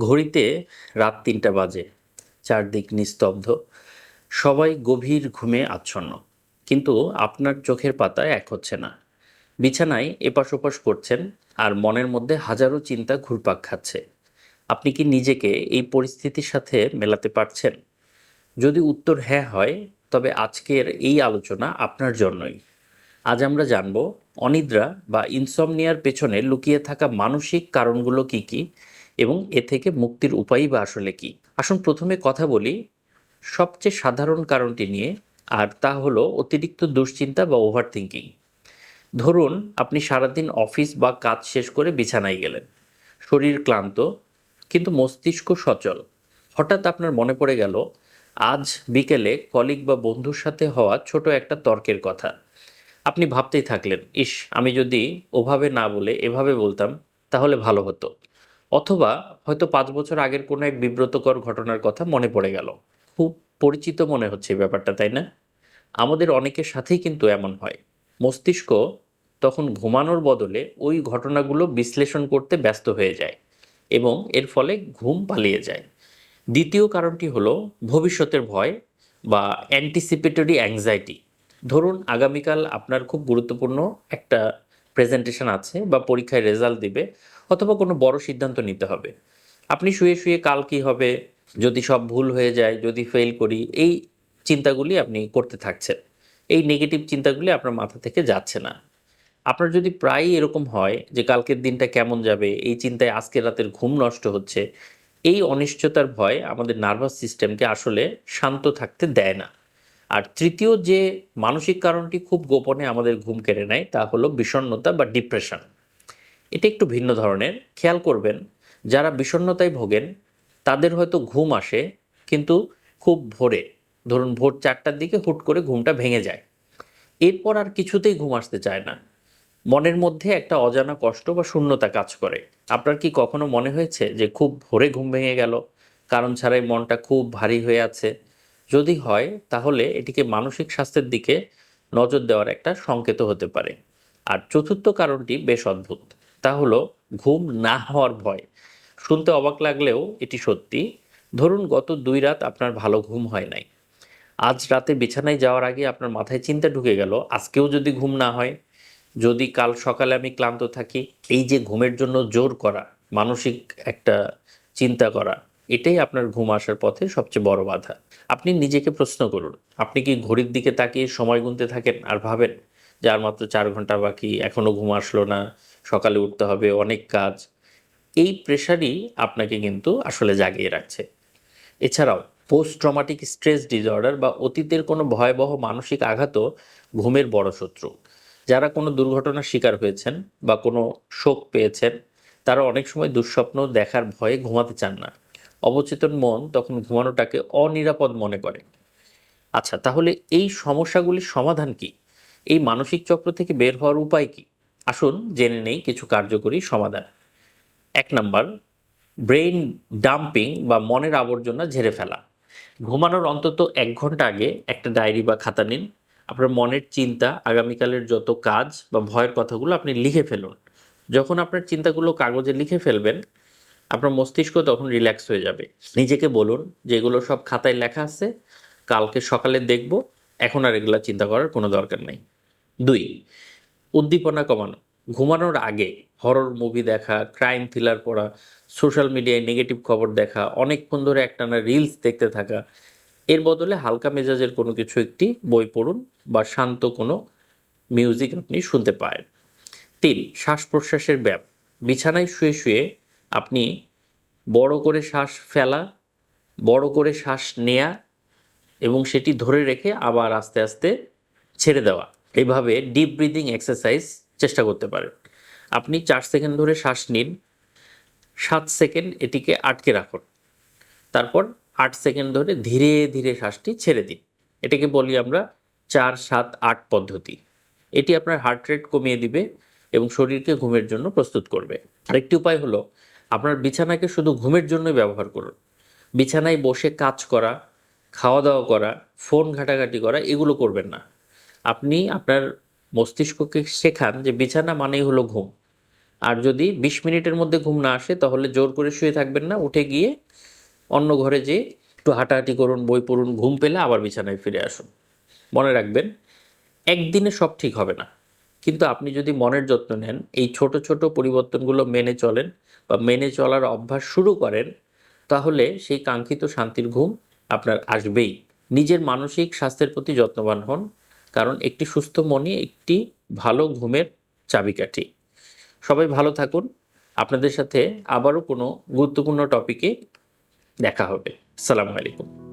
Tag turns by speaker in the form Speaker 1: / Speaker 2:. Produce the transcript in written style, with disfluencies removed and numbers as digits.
Speaker 1: ঘড়িতে রাত ৩টা বাজে। চারদিক নিস্তব্ধ। সবাই গভীর ঘুমে আচ্ছন্ন। কিন্তু আপনার চোখের পাতা এক হচ্ছে না। বিছানায় এপাশ ওপাশ করছেন, আর মনের মধ্যে হাজারো চিন্তা ঘুরপাক খাচ্ছে। আপনি কি নিজেকে এই পরিস্থিতির সাথে মেলাতে পারছেন? যদি উত্তর হ্যাঁ হয়, তবে আজকের এই আলোচনা আপনার জন্যই। আজ আমরা জানব অনিদ্রা বা ইনসমনিয়ার পেছনে লুকিয়ে থাকা মানসিক কারণগুলো কি কি, এবং এ থেকে মুক্তির উপায়ই বা আসলে কি। আসুন প্রথমে কথা বলি সবচেয়ে সাধারণ কারণটি নিয়ে, আর তা হলো অতিরিক্ত দুশ্চিন্তা বা ওভার থিঙ্কিং। ধরুন আপনি সারাদিন অফিস বা কাজ শেষ করে বিছানায় গেলেন। শরীর ক্লান্ত, কিন্তু মস্তিষ্ক সচল। হঠাৎ আপনার মনে পড়ে গেল আজ বিকেলে কলিগ বা বন্ধুর সাথে হওয়া ছোট একটা তর্কের কথা। আপনি ভাবতেই থাকলেন, ইস, আমি যদি ওভাবে না বলে এভাবে বলতাম তাহলে ভালো হতো। অথবা হয়তো ৫ বছর আগের কোনো এক বিব্রতকর ঘটনার কথা মনে পড়ে গেল। খুব পরিচিত মনে হচ্ছে এই ব্যাপারটা, তাই না? আমাদের অনেকের সাথেই কিন্তু এমন হয়। মস্তিষ্ক তখন ঘুমানোর বদলে ওই ঘটনাগুলো বিশ্লেষণ করতে ব্যস্ত হয়ে যায়, এবং এর ফলে ঘুম পালিয়ে যায়। দ্বিতীয় কারণটি হলো ভবিষ্যতের ভয় বা অ্যান্টিসিপেটরি অ্যাংজাইটি। ধরুন আগামীকাল আপনার খুব গুরুত্বপূর্ণ একটা প্রেজেন্টেশন আছে, বা পরীক্ষায় রেজাল্ট দিবে, অথবা কোনো বড় সিদ্ধান্ত নিতে হবে। আপনি শুয়ে শুয়ে কাল কি হবে, যদি সব ভুল হয়ে যায়, যদি ফেল করি, এই চিন্তাগুলি আপনি করতে থাকছেন। এই নেগেটিভ চিন্তাগুলি আপনার মাথা থেকে যাচ্ছে না। আপনার যদি প্রায়ই এরকম হয় যে কালকের দিনটা কেমন যাবে, এই চিন্তায় আজকের রাতের ঘুম নষ্ট হচ্ছে, এই অনিশ্চয়তার ভয় আমাদের নার্ভাস সিস্টেমকে আসলে শান্ত থাকতে দেয় না। আর তৃতীয় যে মানসিক কারণটি খুব গোপনে আমাদের ঘুম কেড়ে নেয়, তা হলো বিষণ্ণতা বা ডিপ্রেশন। এটা একটু ভিন্ন ধরনের। খেয়াল করবেন, যারা বিষণ্ণতায় ভোগেন তাদের হয়তো ঘুম আসে, কিন্তু খুব ভোরে। ধরুন ভোর ৪টার দিকে হুট করে ঘুমটা ভেঙে যায়। এরপর আর কিছুতেই ঘুম আসতে চায় না। মনের মধ্যে একটা অজানা কষ্ট বা শূন্যতা কাজ করে। আপনার কি কখনো মনে হয়েছে যে খুব ভোরে ঘুম ভেঙে গেল, কারণ ছাড়াই মনটা খুব ভারী হয়ে আছে? যদি হয়, তাহলে এটিকে মানসিক স্বাস্থ্যের দিকে নজর দেওয়ার একটা সংকেত হতে পারে। আর চতুর্থ কারণটি বেশ অদ্ভুত। তা হলো ঘুম না হওয়ার ভয়। শুনতে অবাক লাগলেও এটি সত্যি। ধরুন গত ২ রাত আপনার ভালো ঘুম হয় নাই। আজ রাতে বিছানায় যাওয়ার আগে আপনার মাথায় চিন্তা ঢুকে গেল, আজকেও যদি ঘুম না হয়, যদি কাল সকালে আমি ক্লান্ত থাকি। এই যে ঘুমের জন্য জোর করা, মানসিক একটা চিন্তা করা, এটাই আপনার ঘুম আসার পথে সবচেয়ে বড় বাধা। আপনি নিজেকে প্রশ্ন করুন, আপনি কি ঘড়ির দিকে তাকিয়ে সময় গুনতে থাকেন আর ভাবেন যে আর মাত্র ৪ ঘন্টা বাকি, এখনো ঘুম আসলো না, সকালে উঠতে হবে, অনেক কাজ? এই প্রেশারই আপনাকে কিন্তু আসলে জাগিয়ে রাখছে। এছাড়াও পোস্ট ট্রমাটিক স্ট্রেস ডিসঅর্ডার বা অতীতের কোনো ভয়াবহ মানসিক আঘাতও ঘুমের বড় শত্রু। যারা কোনো দুর্ঘটনার শিকার হয়েছেন বা কোনো শোক পেয়েছেন, তারা অনেক সময় দুঃস্বপ্ন দেখার ভয়ে ঘুমাতে চান না। অবচেতন মন তখন ঘুমানোটাকে অনিরাপদ মনে করে। আচ্ছা, তাহলে এই সমস্যাগুলির সমাধান কি? এই মানসিক চক্র থেকে বের হওয়ার উপায় কি? আসুন জেনে নেই কিছু কার্যকরী সমাধান। ১ নাম্বার, ব্রেইন ডাম্পিং বা মনের আবর্জনা ঝেড়ে ফেলা। ঘুমানোর অন্তত ১ ঘন্টা আগে একটা ডায়েরি বা খাতা নিন। আপনার মনের চিন্তা, আগামীকালের যত কাজ বা ভয়ের কথাগুলো আপনি লিখে ফেলুন। যখন আপনার চিন্তাগুলো কাগজে লিখে ফেলবেন, আপনার মস্তিষ্ক তখন রিল্যাক্স হয়ে যাবে। নিজেকে বলুন যে এগুলো সব খাতায় লেখা আছে, কালকে সকালে দেখব, এখন আর এগুলো চিন্তা করার কোনো দরকার নেই। ২, উদ্দীপনা কমানো। ঘুমানোর আগে হরর মুভি দেখা, ক্রাইম থ্রিলার পড়া, সোশ্যাল মিডিয়ায় নেগেটিভ খবর দেখা, অনেকক্ষণ ধরে একটানা রিলস দেখতে থাকা, এর বদলে হালকা মেজাজের কোনো কিছু একটি বই পড়ুন, বা শান্ত কোনো মিউজিক আপনি শুনতে পারেন। ৩, শ্বাস প্রশ্বাসের ব্যায়াম। বিছানায় শুয়ে শুয়ে আপনি বড় করে শ্বাস ফেলা, বড় করে শ্বাস নেয়া, এবং সেটি ধরে রেখে আবার আস্তে আস্তে ছেড়ে দেওয়া, এইভাবে ডিপ ব্রিদিং এক্সারসাইজ চেষ্টা করতে পারেন। আপনি ৪ সেকেন্ড ধরে শ্বাস নিন, ৭ সেকেন্ড এটিকে আটকে রাখুন, তারপর ৮ সেকেন্ড ধরে ধীরে ধীরে শ্বাসটি ছেড়ে দিন। এটাকে বলি আমরা ৪-৭-৮ পদ্ধতি। এটি আপনার হার্ট রেট কমিয়ে দিবে এবং শরীরকে ঘুমের জন্য প্রস্তুত করবে। আরেকটি উপায় হলো, আপনার বিছানাকে শুধু ঘুমের জন্যই ব্যবহার করুন। বিছানায় বসে কাজ করা, খাওয়া দাওয়া করা, ফোন ঘাটাঘাটি করা, এগুলো করবেন না। আপনি আপনার মস্তিষ্ককে শেখান যে বিছানা মানেই হলো ঘুম। আর যদি 20 মিনিটের মধ্যে ঘুম না আসে তাহলে জোর করে শুয়ে থাকবেন না, উঠে গিয়ে অন্য ঘরে যেয়ে একটু হাঁটাহাঁটি করুন, বই পড়ুন, ঘুম পেলে আবার বিছানায় ফিরে আসুন। মনে রাখবেন, একদিনে সব ঠিক হবে না, কিন্তু আপনি যদি মনের যত্ন নেন, এই ছোট ছোট পরিবর্তনগুলো মেনে চলেন বা মেনে চলার অভ্যাস শুরু করেন, তাহলে সেই কাঙ্ক্ষিত শান্তির ঘুম আপনার আসবেই। নিজের মানসিক স্বাস্থ্যের প্রতি যত্নবান হন, কারণ একটি সুস্থ মনই একটি ভালো ঘুমের চাবিকাঠি। সবাই ভালো থাকুন। আপনাদের সাথে আবারও কোনো গুরুত্বপূর্ণ টপিকে দেখা হবে। আসসালামু আলাইকুম।